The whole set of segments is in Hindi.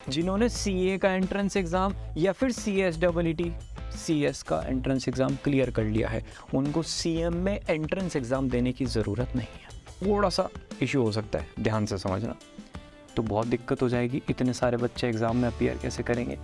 जिन्होंने सीए का एंट्रेंस एग्ज़ाम या फिर सीएसडब्ल्यूटी सीएस का एंट्रेंस एग्ज़ाम क्लियर कर लिया है, उनको सीएम में एंट्रेंस एग्ज़ाम देने की ज़रूरत नहीं है। थोड़ा सा इशू हो सकता है, ध्यान से समझना। तो बहुत दिक्कत हो जाएगी, इतने सारे बच्चे एग्ज़ाम में अपीयर कैसे करेंगे।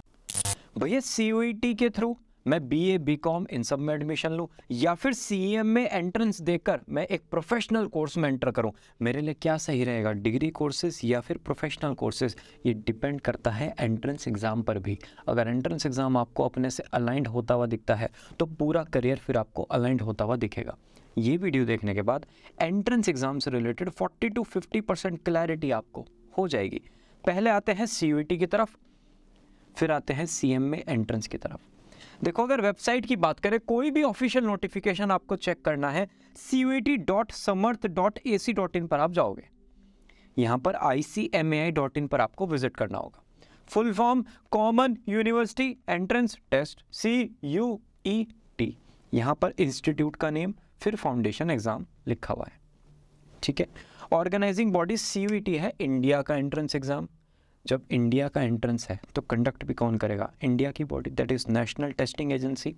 भैया सीयूईटी के थ्रू मैं बीए बीकॉम इन सब में एडमिशन लूँ या फिर सीएम में एंट्रेंस देकर मैं एक प्रोफेशनल कोर्स में एंटर करूँ, मेरे लिए क्या सही रहेगा, डिग्री कोर्सेज या फिर प्रोफेशनल कोर्सेज? ये डिपेंड करता है एंट्रेंस एग्ज़ाम पर भी। अगर एंट्रेंस एग्ज़ाम आपको अपने से अलाइंड होता हुआ दिखता है तो पूरा करियर फिर आपको अलाइंड होता हुआ दिखेगा। ये वीडियो देखने के बाद एंट्रेंस एग्ज़ाम से रिलेटेड 40 to 50% क्लैरिटी आपको हो जाएगी। पहले आते हैं सीयूईटी की तरफ, फिर आते हैं सीएम में एंट्रेंस की तरफ। देखो, अगर वेबसाइट की बात करें, कोई भी ऑफिशियल नोटिफिकेशन आपको चेक करना है, cuet.samarth.ac.in पर आप जाओगे। यहाँ पर icmai.in पर आपको विजिट करना होगा। Full form common university entrance test CUET। यहाँ पर इंस्टीट्यूट का नेम, फिर फाउंडेशन एग्जाम लिखा हुआ है, ठीक है। ऑर्गेनाइजिंग बॉडी CUET है, इंडिया का एंट्रेंस एग्जाम। जब इंडिया का एंट्रेंस है तो कंडक्ट भी कौन करेगा? इंडिया की body, that is national testing agency.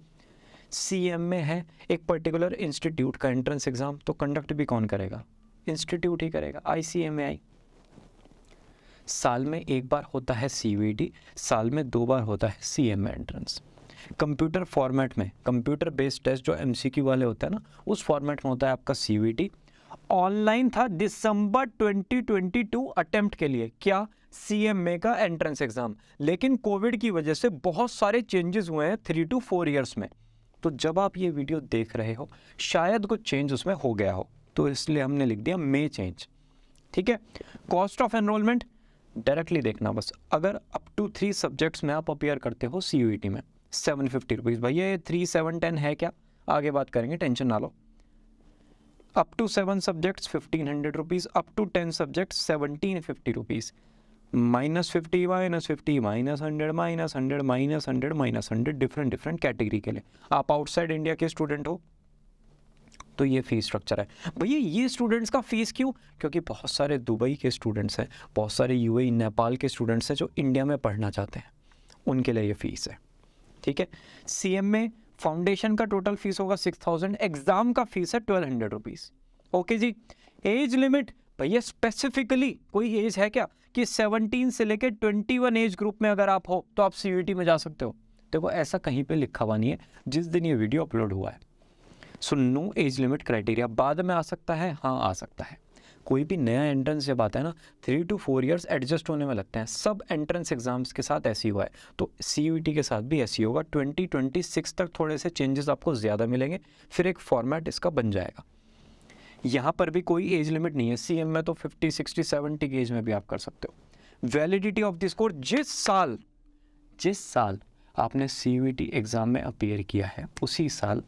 CM में है एक पर्टिकुलर इंस्टीट्यूट का एंट्रेंस एग्ज़ाम, तो कंडक्ट भी कौन करेगा? इंस्टीट्यूट ही करेगा, ICMAI। साल में एक बार होता है CUET, साल में 2 बार होता है सीएम में एंट्रेंस। कंप्यूटर फॉर्मेट में, कंप्यूटर बेस्ड टेस्ट जो MCQ वाले होते हैं ना, उस फॉर्मेट में होता है आपका CUET। ऑनलाइन था दिसंबर 2022 अटेम्प्ट के लिए, क्या? CMA का एंट्रेंस एग्जाम। लेकिन कोविड की वजह से बहुत सारे चेंजेस हुए हैं 3 to 4 ईयर्स में। तो जब आप ये वीडियो देख रहे हो शायद कुछ चेंज उसमें हो गया हो, तो इसलिए हमने लिख दिया मे चेंज, ठीक है। कॉस्ट ऑफ एनरोलमेंट डायरेक्टली देखना बस। अगर अप टू 3 सब्जेक्ट्स में आप अपीयर करते हो CUET में, 750 रुपीज़। भैया ये 3, 7, 10 है क्या? आगे बात करेंगे, टेंशन ना लो। Up to 7 subjects 1500 rupees, up to 10 subjects 1750 rupees. -50 -50 -100 -100 -100 -100 different category के लिए। आप आउटसाइड इंडिया के स्टूडेंट हो तो ये फीस स्ट्रक्चर है। भैया ये स्टूडेंट्स का फीस क्यों? क्योंकि बहुत सारे दुबई के स्टूडेंट्स हैं, बहुत सारे UAE नेपाल के स्टूडेंट्स हैं जो इंडिया में पढ़ना चाहते हैं, उनके लिए ये फीस है, ठीक है। CM में फाउंडेशन का टोटल फीस होगा 6000, एग्जाम का फीस है 1200 रुपीज़। ओके जी। एज लिमिट, भैया स्पेसिफिकली कोई एज है क्या कि 17 से लेकर 21 एज ग्रुप में अगर आप हो तो आप CUET में जा सकते हो? देखो, ऐसा कहीं पे लिखा हुआ नहीं है जिस दिन ये वीडियो अपलोड हुआ है। So no age limit criteria. बाद में आ सकता है, हाँ आ सकता है। कोई भी नया एंट्रेंस जब आता है ना, 3 to 4 ईयर्स एडजस्ट होने में लगते हैं। सब एंट्रेंस एग्जाम्स के साथ ऐसे ही हुआ है, तो CUET के साथ भी ऐसे ही होगा। 2026 तक थोड़े से चेंजेस आपको ज़्यादा मिलेंगे, फिर एक फॉर्मेट इसका बन जाएगा। यहाँ पर भी कोई एज लिमिट नहीं है। CM में तो 50, 60, 70 की एज में भी आप कर सकते हो। वैलिडिटी ऑफ दिस कोर्स, जिस साल आपने CUET एग्ज़ाम में अपीयर किया है उसी साल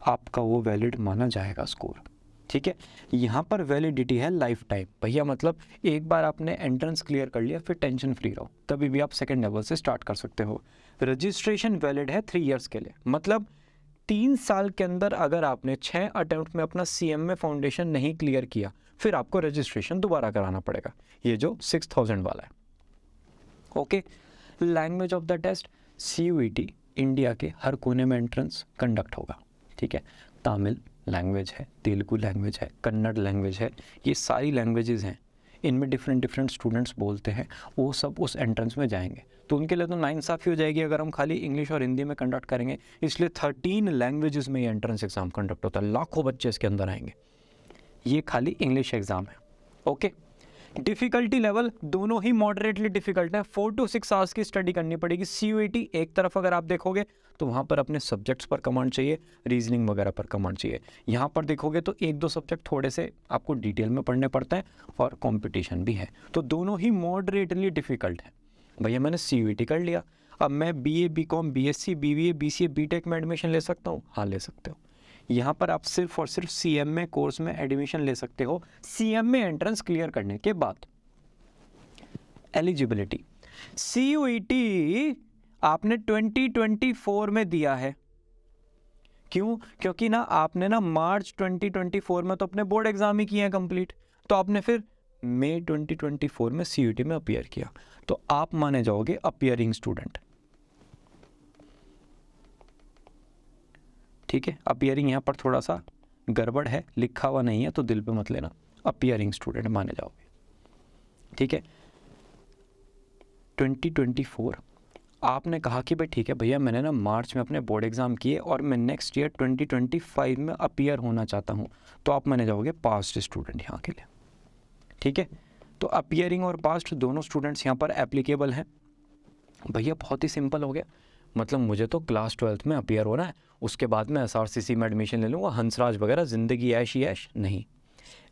आपका वो वैलिड माना जाएगा स्कोर, ठीक है। यहाँ पर वैलिडिटी है लाइफ टाइम। भैया मतलब एक बार आपने एंट्रेंस क्लियर कर लिया, फिर टेंशन फ्री रहो, कभी भी आप सेकेंड लेवल से स्टार्ट कर सकते हो। रजिस्ट्रेशन वैलिड है 3 ईयर्स के लिए, मतलब 3 साल के अंदर अगर आपने 6 अटेम्प्ट में अपना CM में फाउंडेशन नहीं क्लियर किया, फिर आपको रजिस्ट्रेशन दोबारा कराना पड़ेगा, ये जो 6000 वाला है। Okay. Language of the test, CUET India के हर कोने में एंट्रेंस कंडक्ट होगा, ठीक है। तमिल लैंग्वेज है, तेलुगु लैंग्वेज है, कन्नड़ लैंग्वेज है, ये सारी लैंग्वेजेस हैं। इनमें डिफरेंट स्टूडेंट्स बोलते हैं, वो सब उस एंट्रेंस में जाएंगे। तो उनके लिए तो नाइंसाफ़ी हो जाएगी अगर हम खाली इंग्लिश और हिंदी में कंडक्ट करेंगे। इसलिए 13 लैंग्वेजेस में ये एंट्रेंस एग्ज़ाम कंडक्ट होता है, लाखों बच्चे इसके अंदर आएंगे। ये खाली इंग्लिश एग्ज़ाम है, ओके। डिफ़िकल्टी लेवल दोनों ही मॉडरेटली डिफ़िकल्ट है। 4 to 6 आवर्स की स्टडी करनी पड़ेगी। CUET एक तरफ अगर आप देखोगे तो वहाँ पर अपने सब्जेक्ट्स पर कमांड चाहिए, रीजनिंग वगैरह पर कमांड चाहिए। यहाँ पर देखोगे तो 1-2 सब्जेक्ट थोड़े से आपको डिटेल में पढ़ने पड़ते हैं और कंपटीशन भी है, तो दोनों ही मॉडरेटली डिफ़िकल्ट है। भैया मैंने CUET कर लिया, अब मैं BA BCom BSc BBA BCA BTech में एडमिशन ले सकता हूँ? हाँ ले सकते हो। यहाँ पर आप सिर्फ और सिर्फ CM में कोर्स में एडमिशन ले सकते हो CM में एंट्रेंस क्लियर करने के बाद। एलिजिबिलिटी, CUET आपने 2024 में दिया है, क्यों? क्योंकि ना आपने ना मार्च 2024 में तो अपने बोर्ड एग्जाम ही किए हैं कंप्लीट, तो आपने फिर मई 2024 में CUET में अपीयर किया, तो आप माने जाओगे अपीयरिंग स्टूडेंट। ठीक है, अपीयरिंग यहाँ पर थोड़ा सा गड़बड़ है, लिखा हुआ नहीं है तो दिल पे मत लेना, अपीयरिंग स्टूडेंट माने जाओगे। ठीक है, 2024 आपने कहा कि भाई ठीक है भैया, मैंने ना मार्च में अपने बोर्ड एग्ज़ाम किए और मैं नेक्स्ट ईयर 2025 में अपीयर होना चाहता हूँ, तो आप माने जाओगे पास्ट स्टूडेंट यहाँ के लिए। ठीक है, तो अपीयरिंग और पास्ट दोनों स्टूडेंट्स यहाँ पर एप्लीकेबल हैं। भैया बहुत ही सिंपल हो गया, मतलब मुझे तो क्लास 12th में अपीयर होना है, उसके बाद मैं SRCC में एडमिशन ले लूँगा, हंसराज वगैरह ज़िंदगी ऐश ही ऐश नहीं।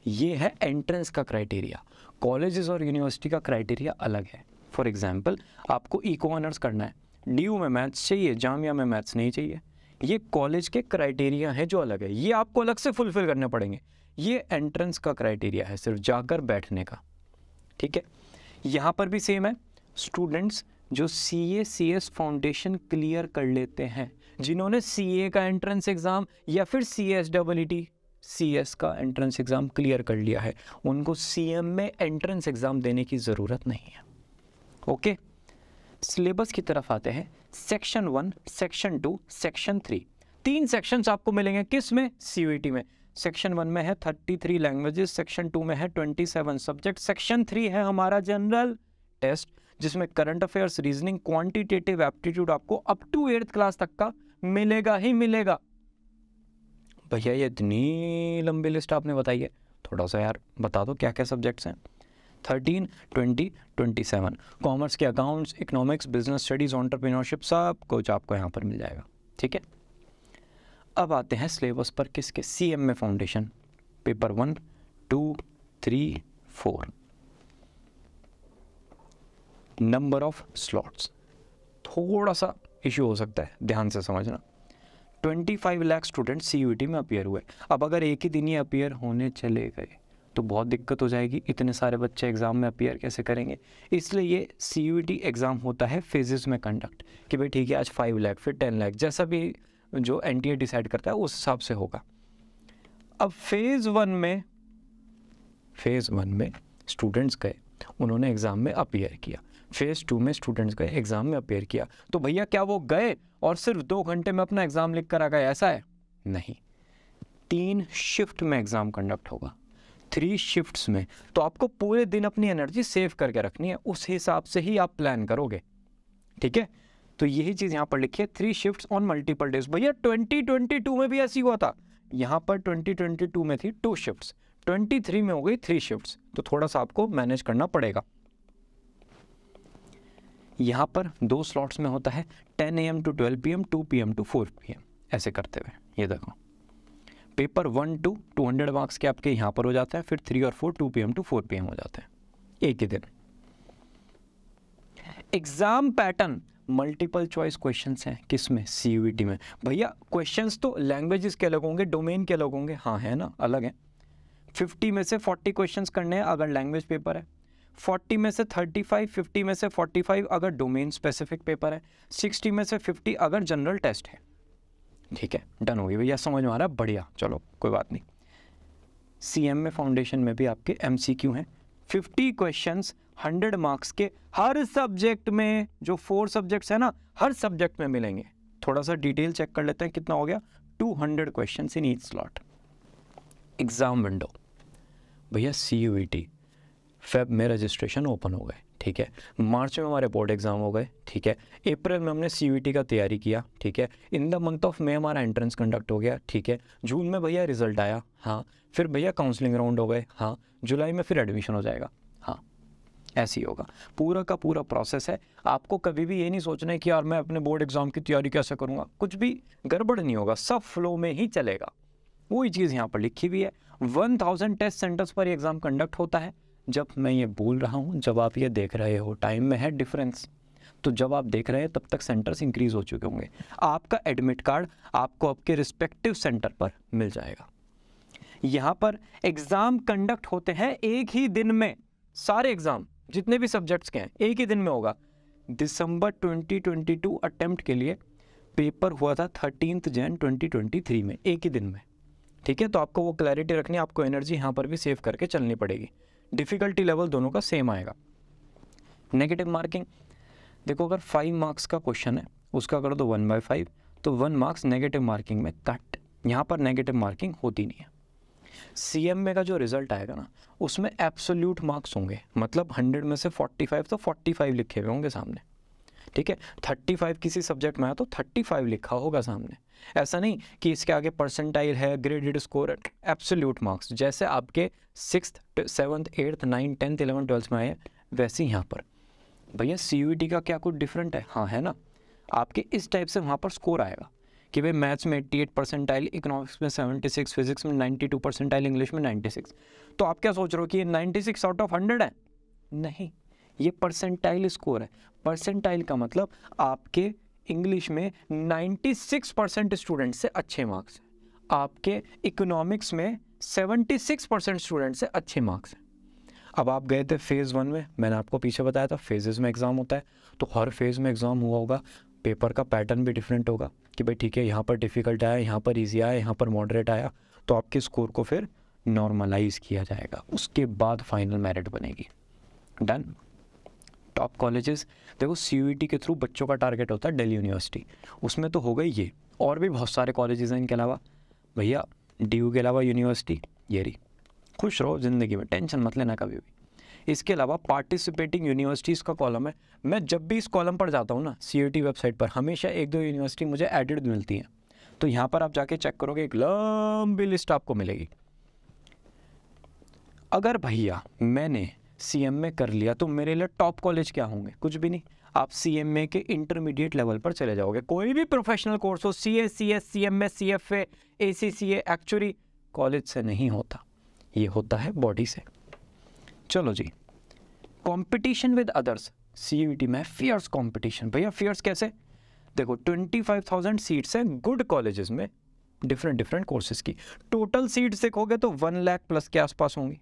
ये है एंट्रेंस का क्राइटेरिया, कॉलेजेस और यूनिवर्सिटी का क्राइटेरिया अलग है। फॉर एग्जांपल आपको इको ऑनर्स करना है, DU में मैथ्स चाहिए, जामिया में मैथ्स नहीं चाहिए। ये कॉलेज के क्राइटेरिया है जो अलग है, ये आपको अलग से फुलफिल करने पड़ेंगे। ये एंट्रेंस का क्राइटेरिया है, सिर्फ जाकर बैठने का। ठीक है, यहाँ पर भी सेम है, स्टूडेंट्स जो CA CS फाउंडेशन क्लियर कर लेते हैं, जिन्होंने CA का एंट्रेंस एग्ज़ाम या फिर CSEET CS का एंट्रेंस एग्ज़ाम क्लियर कर लिया है, उनको CM में एंट्रेंस एग्ज़ाम देने की ज़रूरत नहीं है। ओके, सिलेबस की तरफ आते हैं। सेक्शन 1, सेक्शन 2, सेक्शन 3, 3 सेक्शंस आपको मिलेंगे किस में? CUET में। सेक्शन 1 में है 33 लैंग्वेजेस, सेक्शन 2 में है 27 सब्जेक्ट, सेक्शन 3 है हमारा जनरल टेस्ट, जिसमें current affairs, reasoning, quantitative aptitude आपको अप टू 8th क्लास तक का मिलेगा ही मिलेगा। भैया ये इतनी लंबी लिस्ट आपने बताई है, थोड़ा सा यार बता दो क्या क्या सब्जेक्ट्स हैं। 13, 20, 27 कॉमर्स के accounts, economics, business studies, entrepreneurship सब कुछ आपको यहाँ पर मिल जाएगा। ठीक है, अब आते हैं सिलेबस पर किसके? CM में foundation, paper 1, 2, 3, 4, number of slots, थोड़ा सा इशू हो सकता है, ध्यान से समझना। 25 लाख स्टूडेंट CUET में अपीयर हुए। अब अगर एक ही दिन ही अपीयर होने चले गए तो बहुत दिक्कत हो जाएगी, इतने सारे बच्चे एग्ज़ाम में अपीयर कैसे करेंगे? इसलिए ये CUET एग्ज़ाम होता है फेजेस में कंडक्ट, कि भाई ठीक है आज 5 लाख फिर 10 लाख, जैसा भी जो NTA डिसाइड करता है उस हिसाब से होगा। अब फेज़ वन में स्टूडेंट्स गए, उन्होंने एग्ज़ाम में अपीयर किया। फेज़ 2 में स्टूडेंट्स गए, एग्ज़ाम में अपीयर किया। तो भैया क्या वो गए और सिर्फ 2 घंटे में अपना एग्ज़ाम लिख कर आ गए? ऐसा है नहीं, 3 शिफ्ट में एग्ज़ाम कंडक्ट होगा, 3 शिफ्ट्स में। तो आपको पूरे दिन अपनी एनर्जी सेव करके रखनी है, उस हिसाब से ही आप प्लान करोगे। ठीक है, तो यही चीज़ यहाँ पर लिखिए, 3 शिफ्ट्स ऑन मल्टीपल डेज। भैया 2022 में भी ऐसी हुआ था, यहाँ पर 2022 में थी 2 शिफ्ट्स, 23 में हो गई 3 शिफ्ट्स, तो थोड़ा सा आपको मैनेज करना पड़ेगा। यहाँ पर 2 स्लॉट्स में होता है, 10 AM to 12 PM, 2 PM to 4 PM, ऐसे करते हुए ये देखो। पेपर 1 to 200 मार्क्स के आपके यहाँ पर हो जाते हैं, फिर 3 और 4 2 PM to 4 PM हो जाते हैं एक ही दिन। Exam pattern multiple choice questions हैं किसमें? CUET में। भैया क्वेश्चंस तो लैंग्वेजेस के अलग होंगे, डोमेन के अलग होंगे, हाँ है ना, अलग है। 50 में से 40 क्वेश्चंस करने हैं अगर लैंग्वेज पेपर है, 40 में से 35, 50 में से 45 अगर डोमेन स्पेसिफिक पेपर है, 60 में से 50 अगर जनरल टेस्ट है। ठीक है, डन हो गई भैया, समझ में आ रहा है, बढ़िया, चलो कोई बात नहीं। CM में फाउंडेशन में भी आपके MCQ हैं, 50 क्वेश्चंस 100 मार्क्स के, हर सब्जेक्ट में, जो 4 सब्जेक्ट्स है ना, हर सब्जेक्ट में मिलेंगे। थोड़ा सा डिटेल चेक कर लेते हैं, कितना हो गया? 200 questions in each slot. Exam window भैया CUET फेब में रजिस्ट्रेशन ओपन हो गए, ठीक है, मार्च में हमारे बोर्ड एग्ज़ाम हो गए, ठीक है, अप्रैल में हमने CUET का तैयारी किया, ठीक है, इन द मंथ ऑफ मई हमारा एंट्रेंस कंडक्ट हो गया, ठीक है, जून में भैया रिजल्ट आया, हाँ, फिर भैया काउंसलिंग राउंड हो गए, हाँ, जुलाई में फिर एडमिशन हो जाएगा, हाँ, ऐसे ही होगा। पूरा का पूरा प्रोसेस है। आपको कभी भी ये नहीं सोचना है कि यार मैं अपने बोर्ड एग्ज़ाम की तैयारी कैसे करूँगा, कुछ भी गड़बड़ नहीं होगा, सब फ्लो में ही चलेगा। वही चीज़ यहाँ पर लिखी हुई है। 1000 टेस्ट सेंटर्स पर एग्ज़ाम कंडक्ट होता है। जब मैं ये बोल रहा हूँ, जब आप ये देख रहे हो, टाइम में है डिफरेंस, तो जब आप देख रहे हैं तब तक सेंटर्स इंक्रीज़ हो चुके होंगे। आपका एडमिट कार्ड आपको आपके रिस्पेक्टिव सेंटर पर मिल जाएगा। यहाँ पर एग्ज़ाम कंडक्ट होते हैं एक ही दिन में, सारे एग्ज़ाम जितने भी सब्जेक्ट्स के हैं एक ही दिन में होगा। दिसंबर 2022 अटेम्प्ट के लिए पेपर हुआ था 13 जन 2023 में, एक ही दिन में, ठीक है। तो आपको वो क्लैरिटी रखनी है, आपको एनर्जी यहाँ पर भी सेव करके चलनी पड़ेगी। डिफ़िकल्टी लेवल दोनों का सेम आएगा। नेगेटिव मार्किंग, देखो अगर 5 मार्क्स का क्वेश्चन है उसका कर दो 1/5, तो 1 मार्क्स नेगेटिव मार्किंग में कट। यहाँ पर नेगेटिव मार्किंग होती नहीं है। CMA का जो रिजल्ट आएगा ना उसमें एब्सोल्यूट मार्क्स होंगे, मतलब 100 में से 45 तो 45 लिखे हुए होंगे सामने, ठीक है। 35 किसी सब्जेक्ट में आया तो 35 लिखा होगा सामने। ऐसा नहीं कि इसके आगे परसेंटाइल है, ग्रेडेड स्कोर है, एब्सोल्यूट मार्क्स जैसे आपके 6th 7th 8th 9th 10th 11th 12th में आए वैसे ही यहाँ पर। भैया CUET का क्या कुछ डिफरेंट है? हाँ है ना, आपके इस टाइप से वहाँ पर स्कोर आएगा कि भाई मैथ्स में 88 परसेंटाइल, इकोनॉमिक्स में 76, फिजिक्स में 92 परसेंटाइल, इंग्लिश में 96। तो आप क्या सोच रहे हो कि ये 96 आउट ऑफ 100 है? नहीं, ये परसेंटाइल स्कोर है। परसेंटाइल का मतलब आपके इंग्लिश में 96% स्टूडेंट से अच्छे मार्क्स हैं, आपके इकोनॉमिक्स में 76% स्टूडेंट से अच्छे मार्क्स हैं। अब आप गए थे फेज़ 1 में, मैंने आपको पीछे बताया था फेजेस में एग्ज़ाम होता है, तो हर फेज़ में एग्ज़ाम हुआ होगा, पेपर का पैटर्न भी डिफरेंट होगा कि भाई ठीक है यहाँ पर डिफ़िकल्ट आया, यहाँ पर ईजी आया, यहाँ पर मॉडरेट आया, तो आपके स्कोर को फिर नॉर्मलाइज किया जाएगा, उसके बाद फाइनल मेरिट बनेगी। डन। टॉप कॉलेजेस, देखो CUET के थ्रू बच्चों का टारगेट होता है दिल्ली यूनिवर्सिटी, उसमें तो हो गई ये, और भी बहुत सारे कॉलेजेस हैं इनके अलावा। भैया DU के अलावा यूनिवर्सिटी ये रही, खुश रहो ज़िंदगी में, टेंशन मत लेना कभी भी। इसके अलावा पार्टिसिपेटिंग यूनिवर्सिटीज़ का कॉलम है, मैं जब भी इस कॉलम पर जाता हूँ ना CUET वेबसाइट पर, हमेशा 1-2 यूनिवर्सिटी मुझे एडेड मिलती हैं, तो यहाँ पर आप जाके चेक करोगे एक लंबी लिस्ट आपको मिलेगी। अगर भैया मैंने CMA कर लिया तो मेरे लिए टॉप कॉलेज क्या होंगे? कुछ भी नहीं, आप CMA के इंटरमीडिएट लेवल पर चले जाओगे। कोई भी प्रोफेशनल कोर्स हो, CA CS CMA CFA ACCA, actually college से नहीं होता, ये होता है बॉडी से। चलो जी, कंपटीशन विद अदर्स, CUET में फियर्स कंपटीशन। भैया फियर्स कैसे? देखो 25,000 सीट्स हैं गुड कॉलेजेस में, डिफरेंट कोर्सेज की। टोटल सीट्स देखोगे तो 1 लाख प्लस के आसपास होंगी।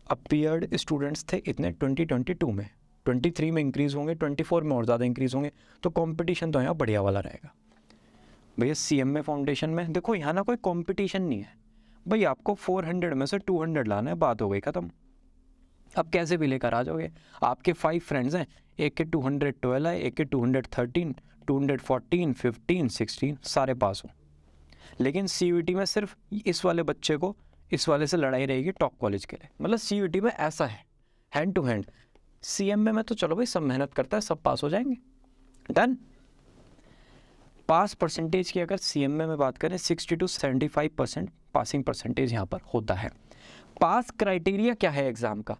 अपीयर्ड स्टूडेंट्स थे इतने 2022 में, 23 में इंक्रीज़ होंगे, 24 में और ज़्यादा इंक्रीज़ होंगे, तो कंपटीशन तो यहाँ बढ़िया वाला रहेगा। भैया CMA फाउंडेशन में देखो यहाँ ना कोई कंपटीशन नहीं है, भाई आपको 400 में से 200 लाना है, बात हो गई ख़त्म। अब कैसे भी लेकर आ जाओगे, आपके 5 फ्रेंड्स हैं, एक के 212 है, एक के 213, 214, 15, 16 सारे पास हों। लेकिन CUET में सिर्फ इस वाले बच्चे को इस वाले से लड़ाई रहेगी टॉप कॉलेज के लिए, मतलब CUET में ऐसा है हैंड टू हैंड। CMA में तो चलो भाई सब मेहनत करता है, सब पास हो जाएंगे। डन। पास परसेंटेज की अगर CMA में बात करें 60 to 75% पासिंग परसेंटेज यहाँ पर होता है। पास क्राइटेरिया क्या है एग्ज़ाम का?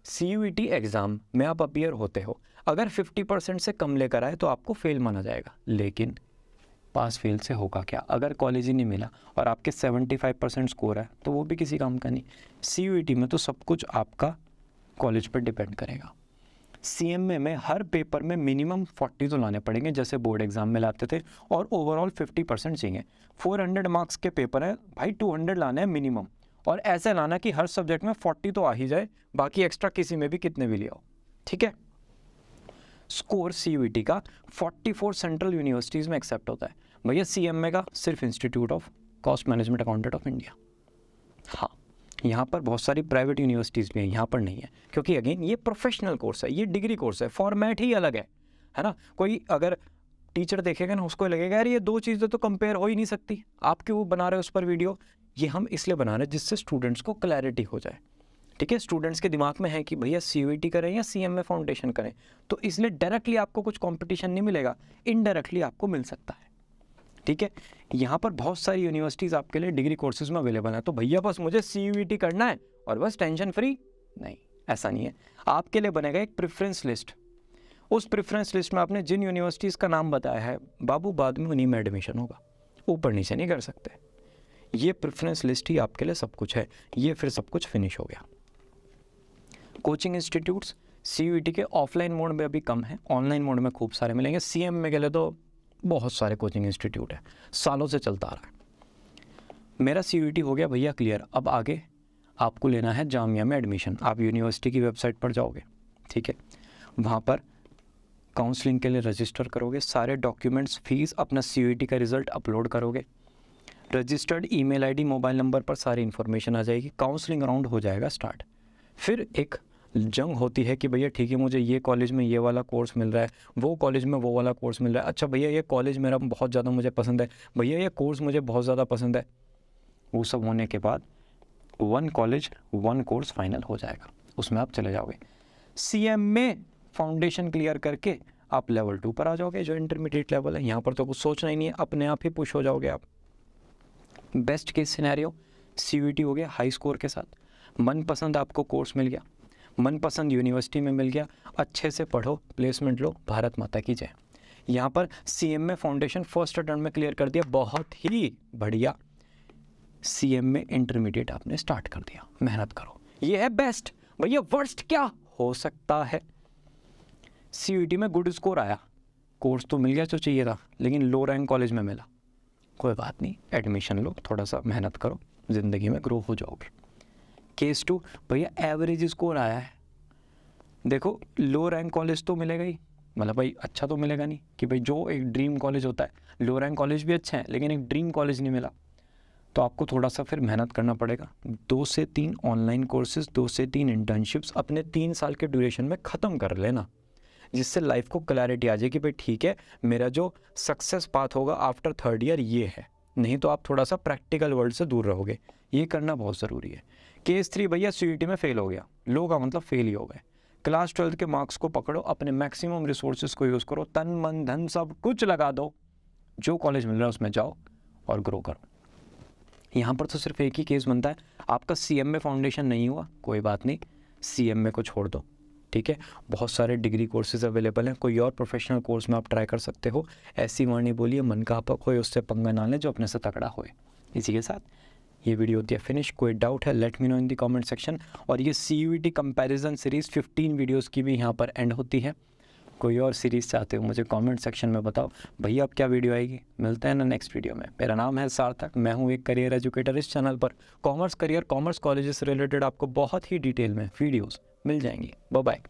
CUET एग्ज़ाम में आप अपीयर होते हो, अगर 50% से कम लेकर आए तो आपको फेल माना जाएगा। लेकिन पास फेल से होगा क्या? अगर कॉलेज ही नहीं मिला और आपके 75% स्कोर है तो वो भी किसी काम का नहीं। CUET में तो सब कुछ आपका कॉलेज पर डिपेंड करेगा। CMA में हर पेपर में मिनिमम 40 तो लाने पड़ेंगे जैसे बोर्ड एग्जाम में लाते थे, और ओवरऑल 50% चाहिए। 400 मार्क्स के पेपर है भाई, 200 लाना है मिनिमम, और ऐसे लाना कि हर सब्जेक्ट में 40 तो आ ही जाए, बाकी एक्स्ट्रा किसी में भी कितने भी ले आओ, ठीक है। स्कोर CUET का 44 सेंट्रल यूनिवर्सिटीज़ में एक्सेप्ट होता है। भैया CMA का सिर्फ institute of cost management accountant of India. हाँ, यहाँ पर बहुत सारी प्राइवेट यूनिवर्सिटीज़ भी हैं, यहाँ पर नहीं है, क्योंकि अगेन ये प्रोफेशनल कोर्स है, ये डिग्री कोर्स है, फॉर्मेट ही अलग है ना। कोई अगर टीचर देखेगा ना उसको लगेगा यार ये दो चीज़ें तो कंपेयर हो ही नहीं सकती, आप क्यों बना रहे हो उस पर वीडियो? ये हम इसलिए बना रहे हैं जिससे स्टूडेंट्स को क्लैरिटी हो जाए, ठीक है। स्टूडेंट्स के दिमाग में है कि भैया CUET करें या CMA फाउंडेशन करें, तो इसलिए डायरेक्टली आपको कुछ कंपटीशन नहीं मिलेगा, इनडायरेक्टली आपको मिल सकता है, ठीक है। यहाँ पर बहुत सारी यूनिवर्सिटीज़ आपके लिए डिग्री कोर्सेज में अवेलेबल है, तो भैया बस मुझे CUET करना है और बस टेंशन फ्री, नहीं ऐसा नहीं है। आपके लिए बनेगा एक प्रेफरेंस लिस्ट, उस प्रेफरेंस लिस्ट में आपने जिन यूनिवर्सिटीज़ का नाम बताया है बाबू बाद में उन्हीं में एडमिशन होगा, ऊपर नीचे नहीं कर सकते। ये प्रेफरेंस लिस्ट ही आपके लिए सब कुछ है, ये फिर सब कुछ फिनिश हो गया। कोचिंग इंस्टीट्यूट्स CUET के ऑफलाइन मोड में अभी कम है, ऑनलाइन मोड में खूब सारे मिलेंगे। CMA के लिए तो बहुत सारे कोचिंग इंस्टीट्यूट है, सालों से चलता आ रहा है। मेरा CUET हो गया भैया क्लियर, अब आगे आपको लेना है जामिया में एडमिशन। आप यूनिवर्सिटी की वेबसाइट पर जाओगे, ठीक है, वहाँ पर काउंसलिंग के लिए रजिस्टर करोगे, सारे डॉक्यूमेंट्स, फीस, अपना CUET का रिज़ल्ट अपलोड करोगे, registered email ID mobile number पर सारी इन्फॉर्मेशन आ जाएगी, काउंसलिंग राउंड हो जाएगा स्टार्ट, फिर एक जंग होती है कि भैया ठीक है, मुझे ये कॉलेज में ये वाला कोर्स मिल रहा है, वो कॉलेज में वो वाला कोर्स मिल रहा है, अच्छा भैया ये कॉलेज मेरा बहुत ज़्यादा मुझे पसंद है, भैया ये कोर्स मुझे बहुत ज़्यादा पसंद है। वो सब होने के बाद 1 कॉलेज 1 कोर्स फाइनल हो जाएगा, उसमें आप चले जाओगे। CM में फाउंडेशन क्लियर करके आप लेवल 2 पर आ जाओगे, जो इंटरमीडिएट लेवल है। यहाँ पर तो कुछ सोचना ही नहीं है, अपने आप ही पुश हो जाओगे आप। बेस्ट केस सिनेरियो CUET हो गया हाई स्कोर के साथ, मनपसंद आपको कोर्स मिल गया, मनपसंद यूनिवर्सिटी में मिल गया, अच्छे से पढ़ो, प्लेसमेंट लो, भारत माता की जय। यहाँ पर CM में फाउंडेशन फर्स्ट अटेम्प्ट में क्लियर कर दिया, बहुत ही बढ़िया। CM में इंटरमीडिएट आपने स्टार्ट कर दिया, मेहनत करो, ये है बेस्ट। भैया वर्स्ट क्या हो सकता है? CUET में गुड स्कोर आया, कोर्स तो मिल गया जो चाहिए था, लेकिन लो रैंक कॉलेज में मिला, कोई बात नहीं, एडमिशन लो, थोड़ा सा मेहनत करो, ज़िंदगी में ग्रो हो जाओगे। केस 2, भैया एवरेज स्कोर आया है, देखो लो रैंक कॉलेज तो मिलेगा ही, मतलब भाई अच्छा तो मिलेगा नहीं कि भाई जो एक ड्रीम कॉलेज होता है, लो रैंक कॉलेज भी अच्छा है लेकिन एक ड्रीम कॉलेज नहीं मिला, तो आपको थोड़ा सा फिर मेहनत करना पड़ेगा। 2 से 3 ऑनलाइन कोर्सेज, 2 से 3 इंटर्नशिप्स अपने 3 साल के ड्यूरेशन में ख़त्म कर लेना, जिससे लाइफ को क्लैरिटी आ जाए कि भाई ठीक है, मेरा जो सक्सेस पाथ होगा आफ्टर 3rd ईयर ये है, नहीं तो आप थोड़ा सा प्रैक्टिकल वर्ल्ड से दूर रहोगे, ये करना बहुत ज़रूरी है। केस 3, भैया CUET में फेल हो गया, लो का मतलब फेल ही हो गए, क्लास 12 के मार्क्स को पकड़ो, अपने मैक्सिमम रिसोर्सेज को यूज़ करो, तन मन धन सब कुछ लगा दो, जो कॉलेज मिल रहा है उसमें जाओ और ग्रो करो। यहाँ पर तो सिर्फ एक ही केस बनता है, आपका CM में फाउंडेशन नहीं हुआ, कोई बात नहीं, CM को छोड़ दो, ठीक है, बहुत सारे डिग्री कोर्सेज अवेलेबल हैं, कोई और प्रोफेशनल कोर्स में आप ट्राई कर सकते हो। ऐसी वाणी बोलिए, मन का आपक होए, उससे पंगा ना ले जो अपने से तगड़ा होए। इसी के साथ ये वीडियो होती है फिनिश। कोई डाउट है let me know in the comment section. और ये CUET कंपैरिजन सीरीज़ 15 वीडियोस की भी यहाँ पर एंड होती है। कोई और सीरीज़ चाहते हो मुझे कमेंट सेक्शन में बताओ, भैया अब क्या वीडियो आएगी। मिलते हैं ना नेक्स्ट वीडियो में। मेरा नाम है सार्थक, मैं हूँ एक करियर एजुकेटर। इस चैनल पर कॉमर्स करियर, कॉमर्स कॉलेजेस से रिलेटेड आपको बहुत ही डिटेल में वीडियोज़ मिल जाएंगी। Bye bye.